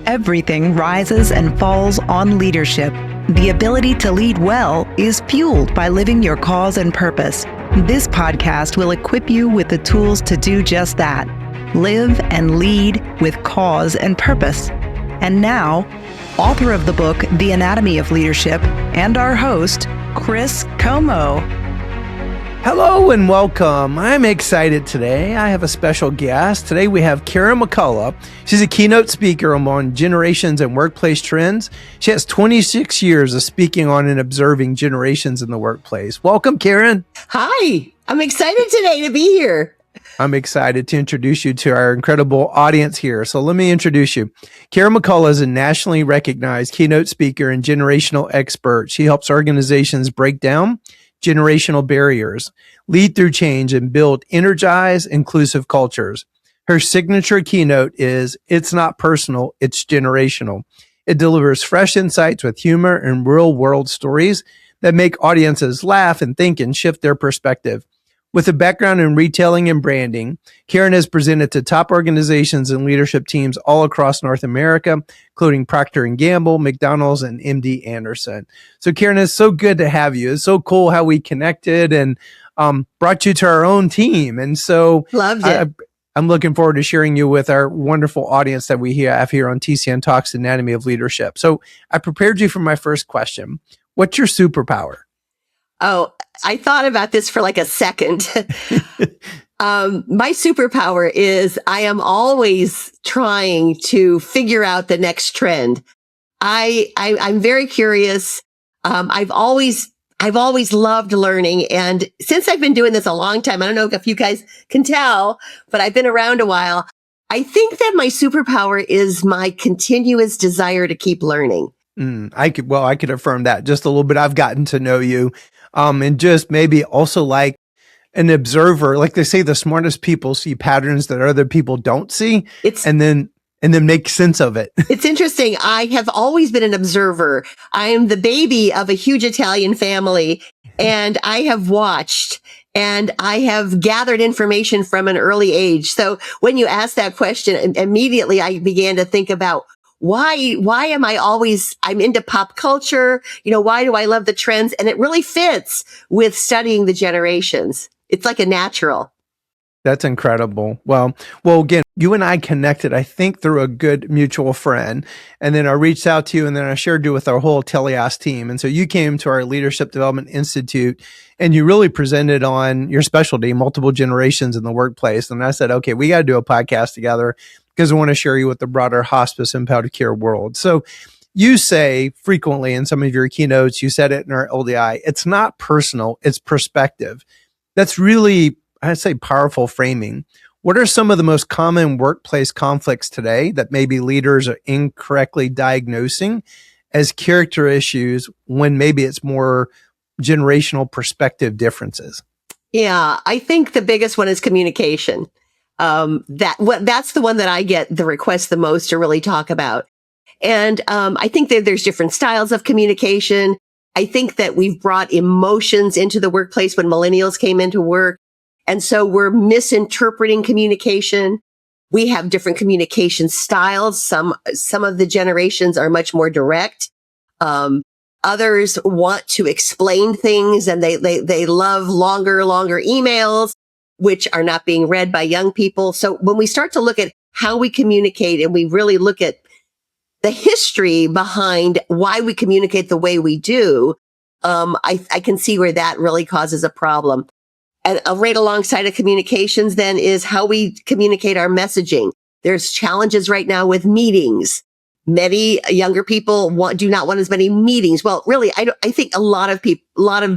Everything rises and falls on leadership. The ability to lead well is fueled by living your cause and purpose. This podcast will equip you with the tools to do just that. Live and lead with cause and purpose. And now, author of the book, The Anatomy of Leadership, and our host, Chris Comeaux. Hello and welcome. I'm excited today. I have a special guest. Today we have Karen McCullough. She's a keynote speaker on generations and workplace trends. She has 26 years of speaking on and observing generations in the workplace. Welcome, Karen. Hi, I'm excited today to be here. I'm excited to introduce you to our incredible audience here. So let me introduce you. Karen McCullough is a nationally recognized keynote speaker and generational expert. She helps organizations break down generational barriers, lead through change, and build energized, inclusive cultures. Her signature keynote is "It's not personal, it's generational." It delivers fresh insights with humor and real-world stories that make audiences laugh and think and shift their perspective. With a background in retailing and branding, Karen has presented to top organizations and leadership teams all across North America, including Procter & Gamble, McDonald's, and MD Anderson. So Karen, it's so good to have you. It's so cool how we connected and brought you to our own team. And so Loved it. I'm looking forward to sharing you with our wonderful audience that we have here on TCNtalks, Anatomy of Leadership. So I prepared you for my first question. What's your superpower? Oh, I thought about this for like a second. My superpower is I am always trying to figure out the next trend. I'm very curious. I've always loved learning. And since I've been doing this a long time, I don't know if you guys can tell, but I've been around a while. I think that my superpower is my continuous desire to keep learning. I could affirm that just a little bit. I've gotten to know you. And just maybe also like an observer, like they say, the smartest people see patterns that other people don't see, and then make sense of it. It's interesting. I have always been an observer. I am the baby of a huge Italian family, and I have watched and I have gathered information from an early age. So when you asked that question, immediately I began to think about why am I'm into pop culture? Why do I love the trends? And it really fits with studying the generations. It's like a natural. That's incredible. Well, again, you and I connected, I think, through a good mutual friend. And then I reached out to you, and then I shared you with our whole Teleas team. And so you came to our Leadership Development Institute, and you really presented on your specialty, multiple generations in the workplace. And I said, okay, we got to do a podcast together, because I want to share you with the broader hospice and palliative care world. So you say frequently in some of your keynotes, you said it in our LDI, it's not personal, it's perspective. That's really, I'd say, powerful framing. What are some of the most common workplace conflicts today that maybe leaders are incorrectly diagnosing as character issues when maybe it's more generational perspective differences? Yeah, I think the biggest one is communication. That's the one that I get the request the most to really talk about. And, I think that there's different styles of communication. I think that we've brought emotions into the workplace when millennials came into work. And so we're misinterpreting communication. We have different communication styles. Some of the generations are much more direct. Others want to explain things, and they love longer emails, which are not being read by young people. So when we start to look at how we communicate and we really look at the history behind why we communicate the way we do, I can see where that really causes a problem. And right alongside of communications then is how we communicate our messaging. There's challenges right now with meetings. Many younger people do not want as many meetings. Well, really, I think a lot of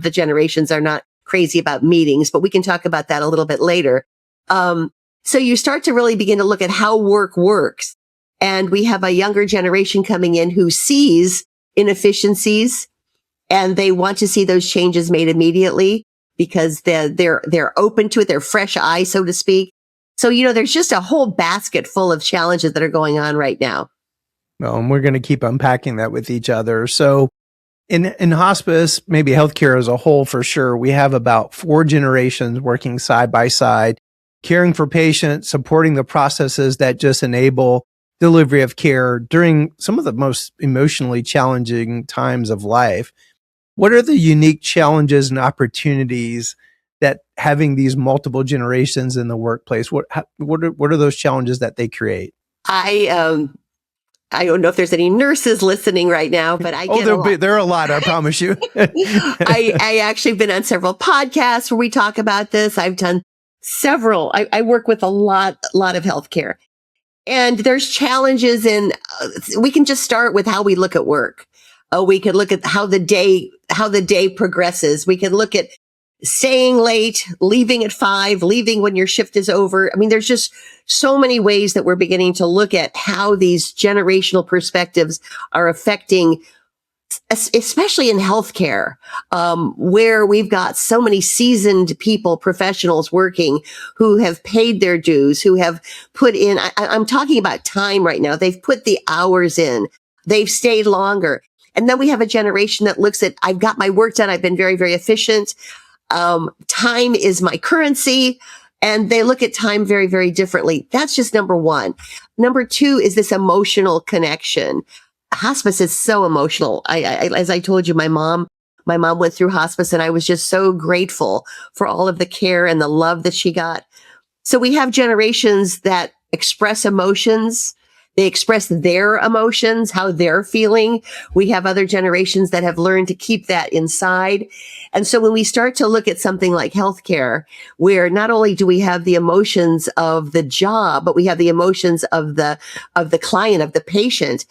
the generations are not crazy about meetings, but we can talk about that a little bit later. So you start to really begin to look at how work works. And we have a younger generation coming in who sees inefficiencies, and they want to see those changes made immediately because they're open to it. They're fresh eyes, so to speak. So, there's just a whole basket full of challenges that are going on right now. Well, and we're going to keep unpacking that with each other. So in hospice, maybe healthcare as a whole, for sure, we have about 4 generations working side by side, caring for patients, supporting the processes that just enable delivery of care during some of the most emotionally challenging times of life. What are the unique challenges and opportunities that having these multiple generations in the workplace, what are those challenges that they create? I don't know if there's any nurses listening right now, but I get there are a lot, I promise you. I actually been on several podcasts where we talk about this. I've done several. I work with a lot of healthcare, and there's challenges in. We can just start with how we look at work. We could look at how the day progresses. We can look at staying late, leaving at 5, leaving when your shift is over. I mean, there's just so many ways that we're beginning to look at how these generational perspectives are affecting, especially in healthcare, where we've got so many seasoned people, professionals working who have paid their dues, who have put in, I'm talking about time right now. They've put the hours in. They've stayed longer. And then we have a generation that looks at, I've got my work done. I've been very, very efficient. Time is my currency. And they look at time very, very differently. That's just number one. Number two is this emotional connection. Hospice is so emotional. As I told you, my mom went through hospice, and I was just so grateful for all of the care and the love that she got. So we have generations that express emotions. They express their emotions, how they're feeling. We have other generations that have learned to keep that inside. And so when we start to look at something like healthcare, where not only do we have the emotions of the job, but we have the emotions of the client, of the patient,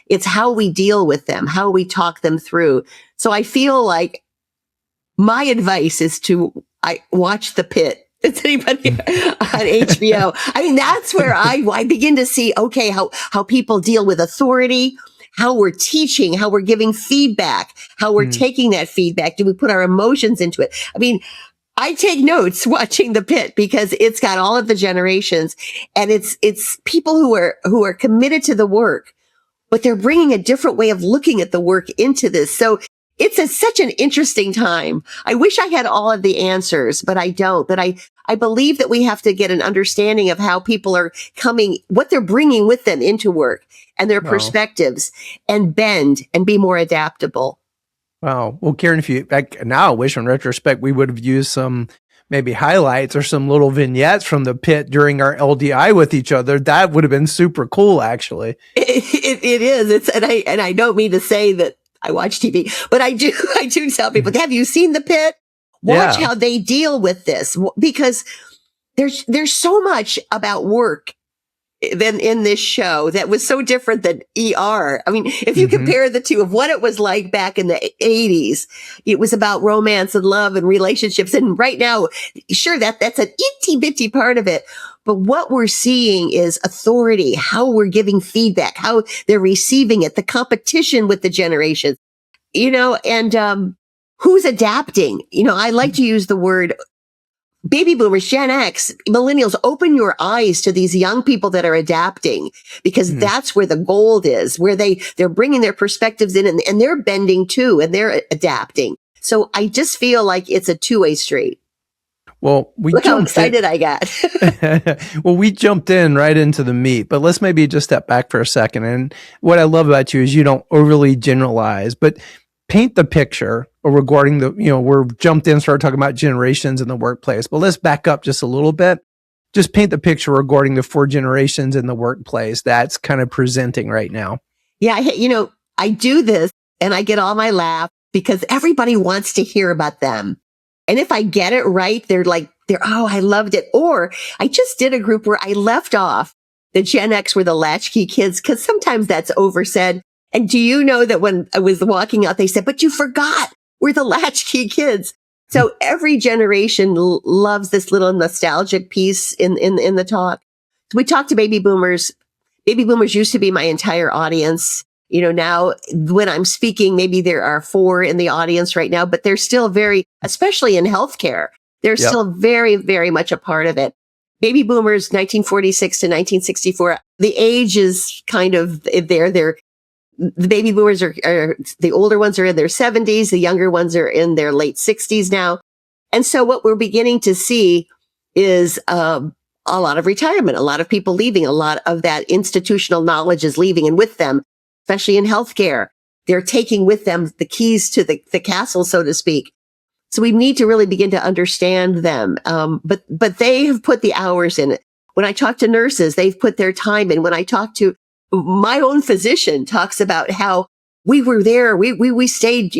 it's how we deal with them, how we talk them through. So I feel like my advice is to watch The Pit. It's anybody on HBO. I mean, that's where I begin to see, okay, how people deal with authority, how we're teaching, how we're giving feedback, how we're taking that feedback. Do we put our emotions into it? I mean, I take notes watching The Pit because it's got all of the generations, and it's people who are committed to the work, but they're bringing a different way of looking at the work into this. So it's such an interesting time. I wish I had all of the answers, but I don't. But I believe that we have to get an understanding of how people are coming, what they're bringing with them into work and their perspectives, and bend and be more adaptable. Wow. Well, Karen, now I wish in retrospect we would have used some maybe highlights or some little vignettes from The Pit during our LDI with each other. That would have been super cool, actually. It is. And I don't mean to say that I watch TV, but I do tell people, have you seen The Pit? Watch how they deal with this, because there's so much about work than in this show that was so different than ER. I mean, if you compare the two of what it was like back in the 80s, it was about romance and love and relationships. And right now, sure, that's an itty bitty part of it. But what we're seeing is authority, how we're giving feedback, how they're receiving it, the competition with the generations, and who's adapting. I like to use the word baby boomers, Gen X, millennials. Open your eyes to these young people that are adapting, because that's where the gold is, where they're bringing their perspectives in, and they're bending too, and they're adapting. So I just feel like it's a two-way street. Well, look how excited I got. Well, we jumped in right into the meat, but let's maybe just step back for a second. And what I love about you is you don't overly generalize, but paint the picture regarding we're jumped in, started talking about generations in the workplace, but let's back up just a little bit. Just paint the picture regarding the 4 generations in the workplace that's kind of presenting right now. Yeah. I do this and I get all my laughs because everybody wants to hear about them. And if I get it right, they're oh, I loved it. Or I just did a group where I left off the Gen X were the latchkey kids, because sometimes that's oversaid. And do you know that when I was walking out, they said, but you forgot we're the latchkey kids. So every generation loves this little nostalgic piece in the talk. So we talked to baby boomers. Baby boomers used to be my entire audience. Now when I'm speaking, maybe there are 4 in the audience right now, but they're still especially in healthcare, they're still very, very much a part of it. Baby boomers, 1946 to 1964, the age is kind of there. The baby boomers are the older ones are in their 70s. The younger ones are in their late 60s now. And so what we're beginning to see is, a a lot of retirement, a lot of people leaving, a lot of that institutional knowledge is leaving. And with them, especially in healthcare, they're taking with them the keys to the castle, so to speak. So we need to really begin to understand them. But they have put the hours in it. When I talk to nurses, they've put their time in. When I talk to my own physician, talks about how we were there. We stayed,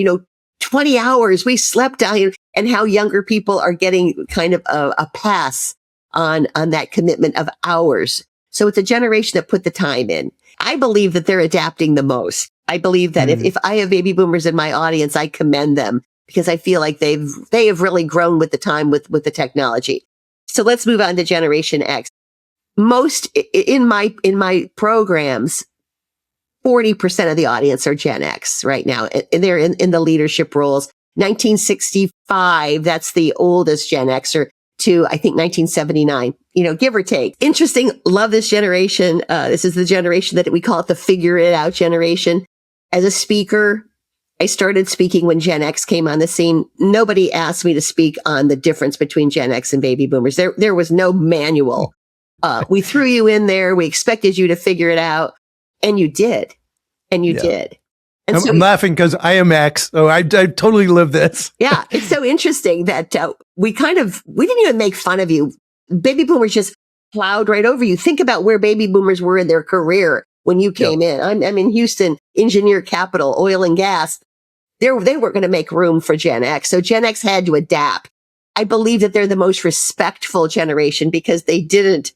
20 hours. We slept down, and how younger people are getting kind of a pass on that commitment of hours. So it's a generation that put the time in. I believe that they're adapting the most. I believe that if I have baby boomers in my audience, I commend them because I feel like they have really grown with the time with the technology. So let's move on to Generation X. Most in my programs, 40% of the audience are Gen X right now. And they're in the leadership roles. 1965, that's the oldest Gen Xer, to I think 1979, give or take. Interesting. Love this generation. This is the generation that we call it the figure it out generation. As a speaker, I started speaking when Gen X came on the scene. Nobody asked me to speak on the difference between Gen X and baby boomers. There was no manual. We threw you in there. We expected you to figure it out. And you did. And you did. And I'm laughing because I am X. So I totally live this. Yeah. It's so interesting that we didn't even make fun of you. Baby boomers just plowed right over you. Think about where baby boomers were in their career when you came in. I'm in Houston, engineer capital, oil and gas. They weren't going to make room for Gen X. So Gen X had to adapt. I believe that they're the most respectful generation because they didn't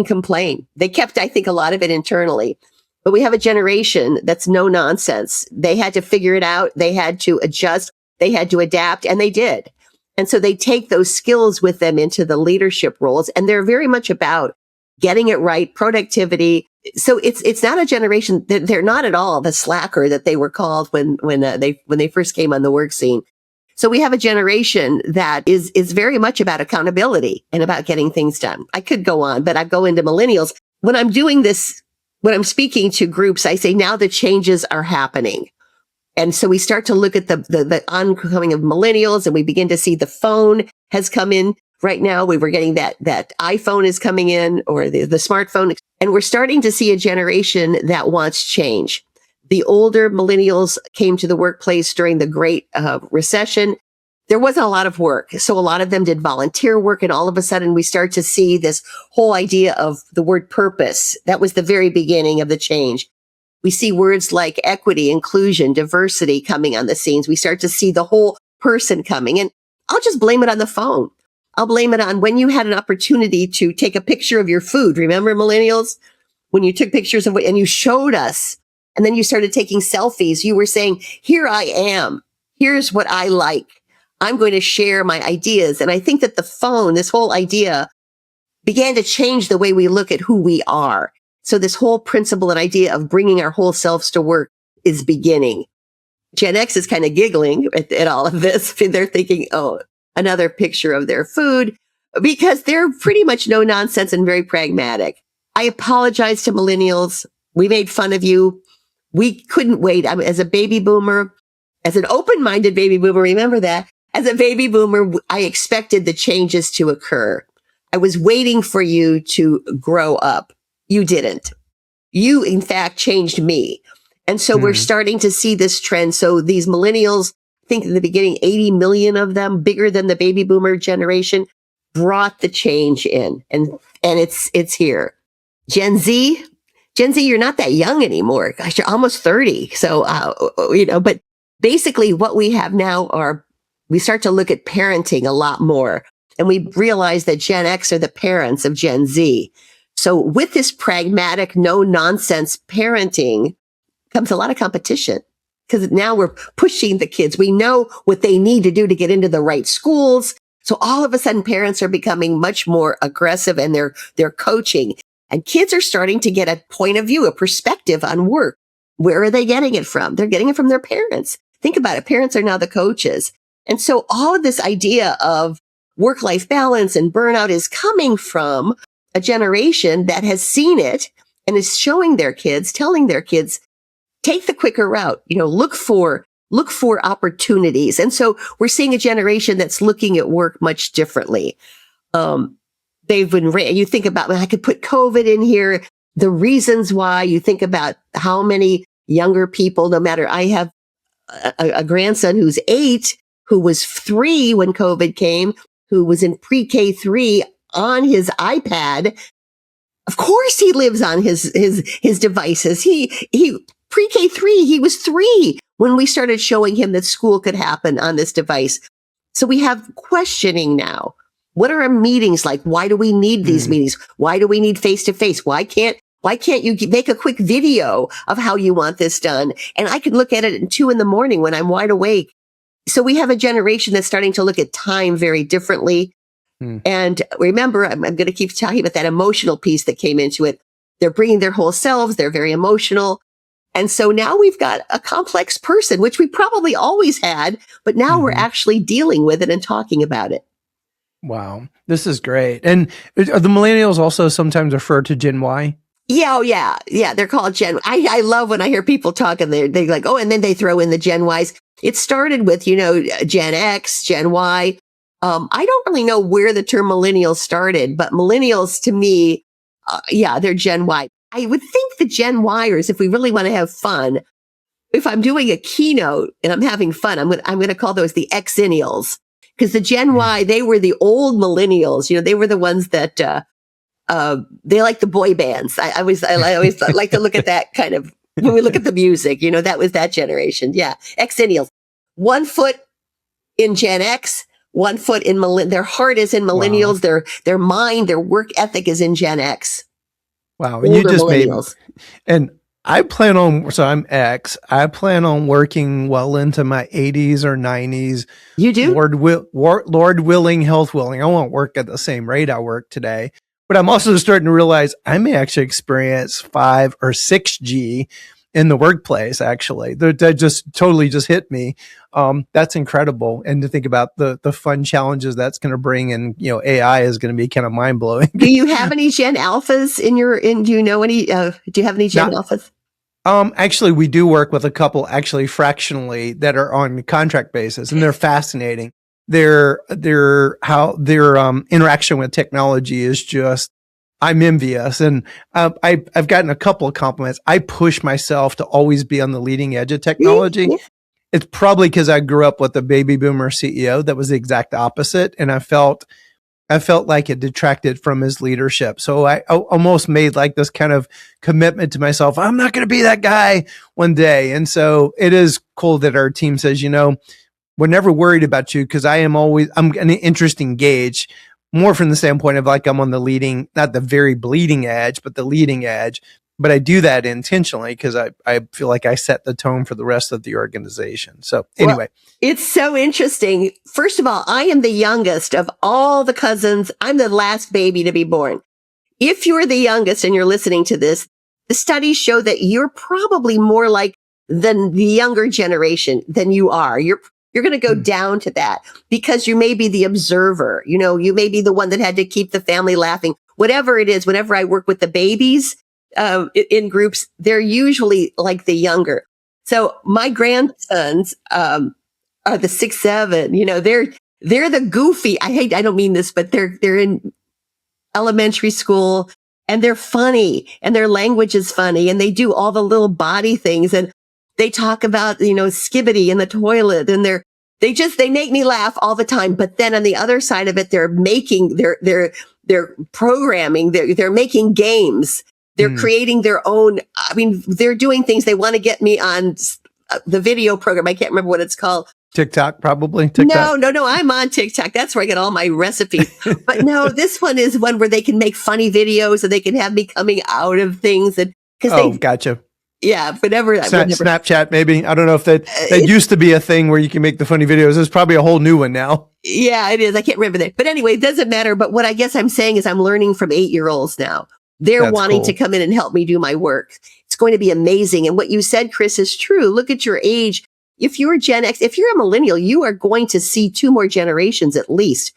complain. They kept, I think, a lot of it internally. But we have a generation that's no nonsense. They had to figure it out. They had to adjust. They had to adapt, and they did. And so they take those skills with them into the leadership roles, and they're very much about getting it right, productivity. So it's not a generation that they're not at all the slacker that they were called when they first came on the work scene. So we have a generation that is very much about accountability and about getting things done. I could go on, but I go into millennials. When I'm doing this, when I'm speaking to groups, I say now the changes are happening. And so we start to look at the oncoming of millennials, and we begin to see the phone has come in right now. We were getting that iPhone is coming in, or the smartphone. And we're starting to see a generation that wants change. The older millennials came to the workplace during the Great Recession. There wasn't a lot of work. So a lot of them did volunteer work. And all of a sudden we start to see this whole idea of the word purpose. That was the very beginning of the change. We see words like equity, inclusion, diversity coming on the scenes. We start to see the whole person coming. And I'll just blame it on the phone. I'll blame it on when you had an opportunity to take a picture of your food. Remember, millennials? When you took pictures of it and you showed us, and then you started taking selfies, you were saying, here I am. Here's what I like. I'm going to share my ideas. And I think that the phone, this whole idea, began to change the way we look at who we are. So this whole principle and idea of bringing our whole selves to work is beginning. Gen X is kind of giggling at all of this. They're thinking, oh, another picture of their food, because they're pretty much no nonsense and very pragmatic. I apologize to millennials. We made fun of you. We couldn't wait. I mean, as a baby boomer, as an open-minded baby boomer, remember that. As a baby boomer, I expected the changes to occur. I was waiting for you to grow up. You didn't. You, in fact, changed me. And so we're starting to see this trend. So these millennials, I think in the beginning, 80 million of them, bigger than the baby boomer generation, brought the change in. And it's here. Gen Z, you're not that young anymore. Gosh, you're almost 30. So, but basically what we have now we start to look at parenting a lot more. And we realize that Gen X are the parents of Gen Z. So with this pragmatic, no nonsense parenting comes a lot of competition, because now we're pushing the kids. We know what they need to do to get into the right schools. So all of a sudden parents are becoming much more aggressive, and they're coaching, and kids are starting to get a point of view, a perspective on work. Where are they getting it from? They're getting it from their parents. Think about it. Parents are now the coaches. And so all of this idea of work-life balance and burnout is coming from a generation that has seen it and is showing their kids, telling their kids, take the quicker route, look for opportunities. And so we're seeing a generation that's looking at work much differently. They're you think about, I could put COVID in here, the reasons why. You think about how many younger people, no matter, I have a grandson who's 8, who was 3 when COVID came, who was in pre-K 3 on his iPad. Of course he lives on his devices. He pre-K 3, he was 3 when we started showing him that school could happen on this device. So we have questioning now. What are our meetings like? Why do we need these meetings? Why do we need face-to-face? Why can't you make a quick video of how you want this done? And I can look at it at 2 a.m. when I'm wide awake. So we have a generation that's starting to look at time very differently. And remember, I'm going to keep talking about that emotional piece that came into it. They're bringing their whole selves. They're very emotional. And so now we've got a complex person, which we probably always had, but now we're actually dealing with it and talking about it. Wow. This is great. And are the millennials also sometimes referred to Gen Y? Yeah. Oh, yeah. Yeah. They're called Gen. I love when I hear people talk and they're like, oh, and then they throw in the Gen Ys. It started with, Gen X, Gen Y. I don't really know where the term millennials started, but millennials to me, they're Gen Y. I would think the Gen Yers, if we really want to have fun, if I'm doing a keynote and I'm having fun, I'm going to call those the Xennials, because the Gen Y, they were the old millennials. They were the ones that they like the boy bands. I always like to look at that kind of when we look at the music. That was that generation. Yeah, Xennials. 1 foot in Gen X. 1 foot in their heart is in millennials. Wow. Their mind, their work ethic is in Gen X. Wow. And you just made, and I'm X. I plan on working well into my 80s or 90s. You do? Lord willing, health willing. I won't work at the same rate I work today, but I'm also starting to realize I may actually experience 5 or 6G in the workplace. Actually, that just totally just hit me. That's incredible. And to think about the fun challenges that's going to bring, and AI is going to be kind of mind blowing. Do you have any Gen Alphas do you know any, do you have any Gen Alphas? Actually, we do work with a couple actually fractionally that are on contract basis, and they're fascinating. Their interaction with technology is just, I'm envious. And I've gotten a couple of compliments. I push myself to always be on the leading edge of technology. Yeah. It's probably because I grew up with a baby boomer CEO that was the exact opposite. And I felt like it detracted from his leadership. So I almost made like this kind of commitment to myself. I'm not going to be that guy one day. And so it is cool that our team says, we're never worried about you, because I'm an interesting gauge, more from the standpoint of like I'm on the leading, not the very bleeding edge, but the leading edge. But I do that intentionally because I feel like I set the tone for the rest of the organization. So anyway. Well, it's so interesting. First of all, I am the youngest of all the cousins. I'm the last baby to be born. If you're the youngest and you're listening to this, the studies show that you're probably more like the younger generation than you are. You're going to go down to that because you may be the observer. You may be the one that had to keep the family laughing. Whatever it is, whenever I work with the babies in groups, they're usually like the younger. So my grandsons are the 6, 7. They're the goofy. I don't mean this, but they're in elementary school and they're funny and their language is funny and they do all the little body things and they talk about, skibbity in the toilet, and they make me laugh all the time. But then on the other side of it, they're programming, they're making games, they're creating their own. They're doing things. They want to get me on the video program. I can't remember what it's called. TikTok, probably. TikTok. No. I'm on TikTok. That's where I get all my recipes. But no, this one is one where they can make funny videos and they can have me coming out of things. Gotcha. Yeah, whatever. Snapchat, maybe. I don't know if that used to be a thing where you can make the funny videos. There's probably a whole new one now. Yeah, it is. I can't remember that. But anyway, it doesn't matter. But what I guess I'm saying is I'm learning from 8-year-olds now. They're wanting to come in and help me do my work. It's going to be amazing. And what you said, Chris, is true. Look at your age. If you're Gen X, if you're a millennial, you are going to see 2 more generations at least.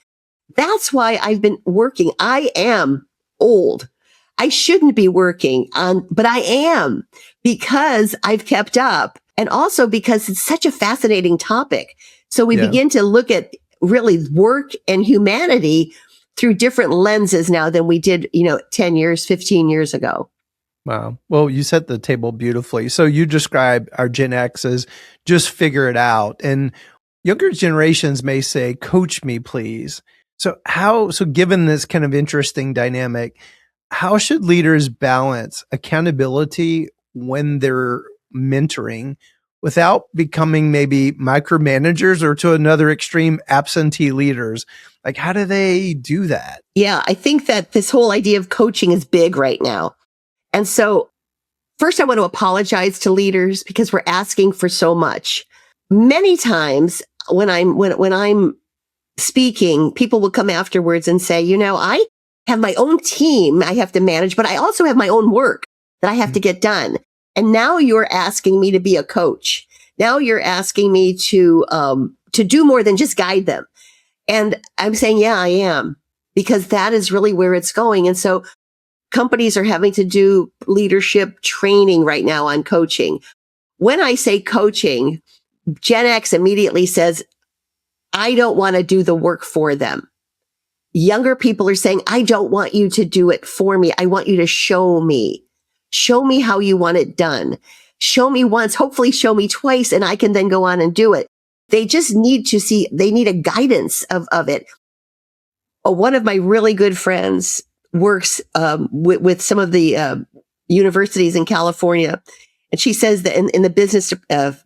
That's why I've been working. I am old. I shouldn't be working but I am, because I've kept up, and also because it's such a fascinating topic. So we begin to look at really work and humanity through different lenses now than we did, 10 years, 15 years ago. Wow. Well, you set the table beautifully. So you describe our Gen X as just figure it out. And younger generations may say, coach me, please. So given this kind of interesting dynamic, how should leaders balance accountability when they're mentoring without becoming maybe micromanagers or, to another extreme, absentee leaders? Like, how do they do that? Yeah, I think that this whole idea of coaching is big right now. And so first, I want to apologize to leaders because we're asking for so much. Many times when I'm speaking, people will come afterwards and say, I have my own team I have to manage, but I also have my own work that I have to get done. And now you're asking me to be a coach. Now you're asking me to do more than just guide them. And I'm saying, yeah, I am, because that is really where it's going. And so companies are having to do leadership training right now on coaching. When I say coaching, Gen X immediately says, I don't want to do the work for them. Younger people are saying, I don't want you to do it for me. I want you to show me. Show me how you want it done. Show me once, hopefully show me twice, and I can then go on and do it. They just need to see, they need a guidance of it. One of my really good friends works with some of the universities in California. And she says that in the business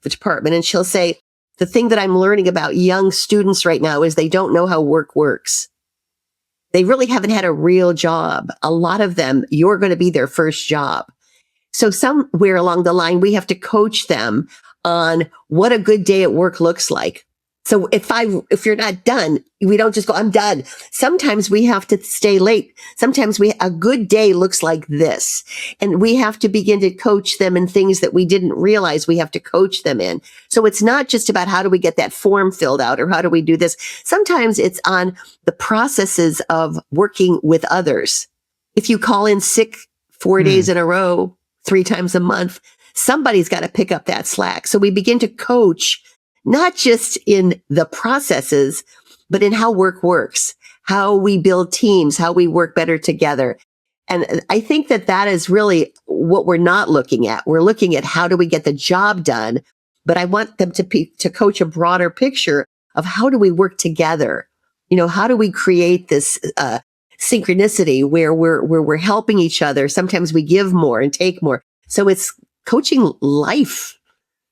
department, and she'll say, the thing that I'm learning about young students right now is they don't know how work works. They really haven't had a real job. A lot of them, you're going to be their first job. So somewhere along the line, we have to coach them on what a good day at work looks like. So if you're not done, we don't just go, I'm done. Sometimes we have to stay late. Sometimes a good day looks like this. And we have to begin to coach them in things that we didn't realize we have to coach them in. So it's not just about how do we get that form filled out or how do we do this. Sometimes it's on the processes of working with others. If you call in sick 4 days in a row, 3 times a month, somebody's got to pick up that slack. So we begin to coach not just in the processes, but in how work works, how we build teams, how we work better together. And I think that is really what we're not looking at. We're looking at how do we get the job done, but I want them to coach a broader picture of how do we work together? How do we create this synchronicity where we're helping each other? Sometimes we give more and take more. So it's coaching life.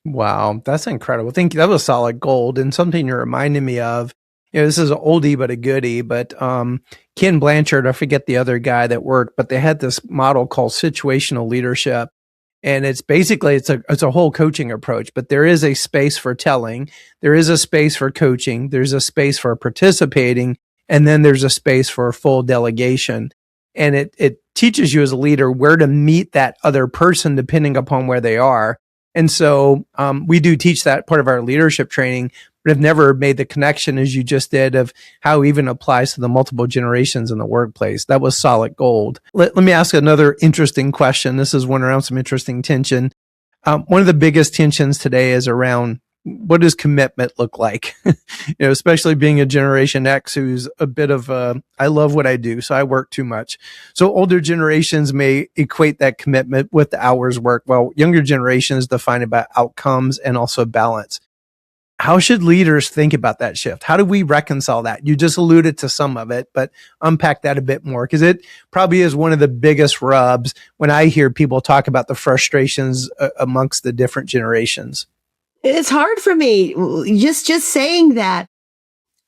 Wow, that's incredible. Thank you. That was solid gold, and something you're reminding me of. This is an oldie but a goodie, but Ken Blanchard, I forget the other guy that worked, but they had this model called situational leadership. And it's basically, it's a whole coaching approach, but there is a space for telling, there is a space for coaching, there's a space for participating, and then there's a space for full delegation. And it teaches you as a leader where to meet that other person depending upon where they are. And so we do teach that part of our leadership training, but have never made the connection as you just did of how it even applies to the multiple generations in the workplace. That was solid gold. Let me ask another interesting question. This is one around some interesting tension. One of the biggest tensions today is around what does commitment look like? Especially being a Generation X who's a bit of I love what I do, so I work too much. So older generations may equate that commitment with the hours work, while younger generations define it by outcomes and also balance. How should leaders think about that shift? How do we reconcile that? You just alluded to some of it, but unpack that a bit more, because it probably is one of the biggest rubs when I hear people talk about the frustrations amongst the different generations. It's hard for me. Just saying that.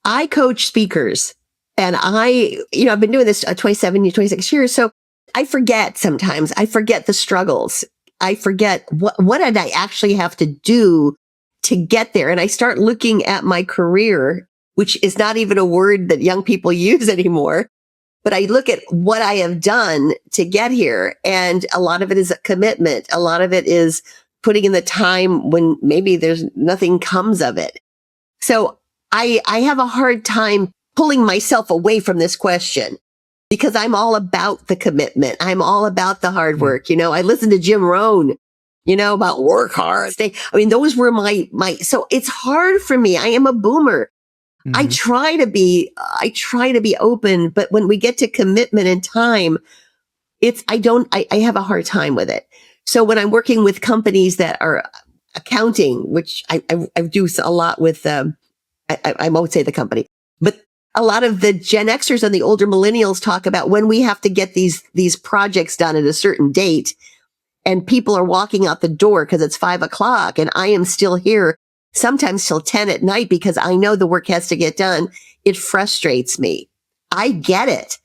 I coach speakers, and I've been doing this 26 years. So I forget sometimes. I forget the struggles. I forget what did I actually have to do to get there. And I start looking at my career, which is not even a word that young people use anymore. But I look at what I have done to get here. And a lot of it is a commitment. A lot of it is putting in the time when maybe there's nothing comes of it. So I have a hard time pulling myself away from this question because I'm all about the commitment. I'm all about the hard work. I listened to Jim Rohn, about work hard. Those were my, so it's hard for me. I am a boomer. I try to be open, but when we get to commitment and time, I have a hard time with it. So when I'm working with companies that are accounting, which I do a lot with, I won't say the company, but a lot of the Gen Xers and the older millennials talk about when we have to get these projects done at a certain date and people are walking out the door because it's 5:00 and I am still here sometimes till 10 at night because I know the work has to get done. It frustrates me. I get it.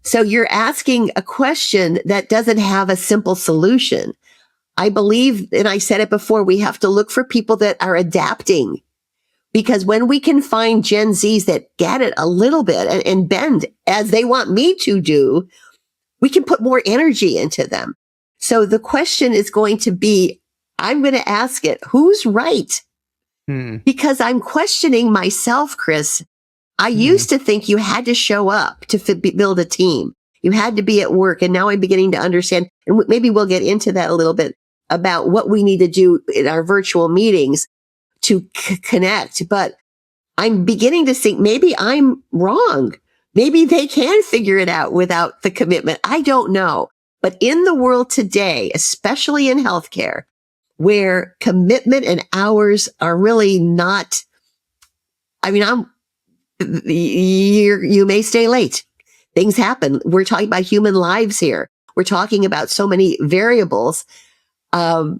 So you're asking a question that doesn't have a simple solution. I believe, and I said it before, we have to look for people that are adapting. Because when we can find Gen Zs that get it a little bit and bend as they want me to do, we can put more energy into them. So the question is going to be, I'm going to ask it, who's right? Because I'm questioning myself, Chris. I used to think you had to show up to build a team. You had to be at work. And now I'm beginning to understand, and maybe we'll get into that a little bit, about what we need to do in our virtual meetings to connect. But I'm beginning to think maybe I'm wrong. Maybe they can figure it out without the commitment. I don't know. But in the world today, especially in healthcare, where commitment and hours are really not, you may stay late. Things happen. We're talking about human lives here. We're talking about so many variables. I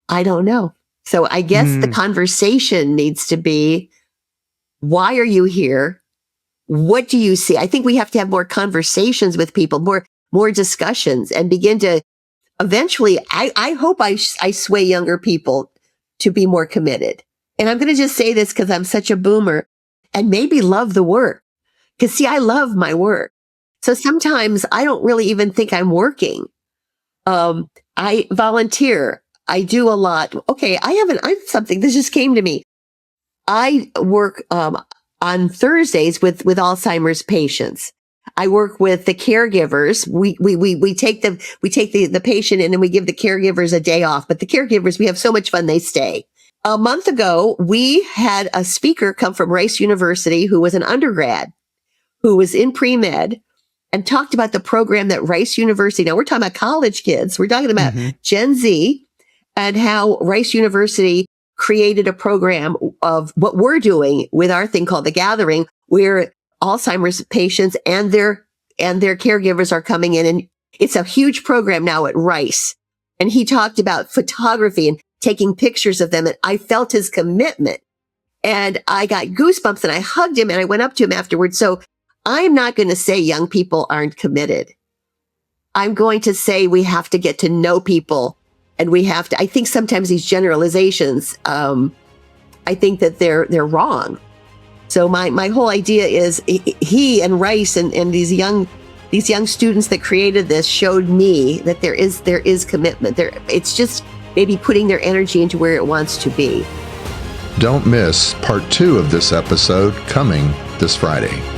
don't know. So I guess the conversation needs to be, why are you here? What do you see? I think we have to have more conversations with people, more discussions, and begin to eventually, I hope I sway younger people to be more committed. And I'm going to just say this because I'm such a boomer and maybe love the work. Because see, I love my work. So sometimes I don't really even think I'm working. I volunteer. I do a lot. Okay, I have something. This just came to me. I work on Thursdays with Alzheimer's patients. I work with the caregivers. We take the patient in and we give the caregivers a day off. But the caregivers, we have so much fun, they stay. A month ago, we had a speaker come from Rice University who was an undergrad, who was in pre-med, and talked about the program that Rice University, now we're talking about college kids, we're talking about Gen Z, and how Rice University created a program of what we're doing with our thing called The Gathering, where Alzheimer's patients and their caregivers are coming in. And it's a huge program now at Rice. And he talked about photography and taking pictures of them. And I felt his commitment and I got goosebumps and I hugged him and I went up to him afterwards. So I'm not going to say young people aren't committed. I'm going to say we have to get to know people. And we have to, I think sometimes these generalizations, I think that they're wrong. So my whole idea is he and Rice and these young students that created this showed me that there is commitment there. It's just maybe putting their energy into where it wants to be. Don't miss part 2 of this episode coming this Friday.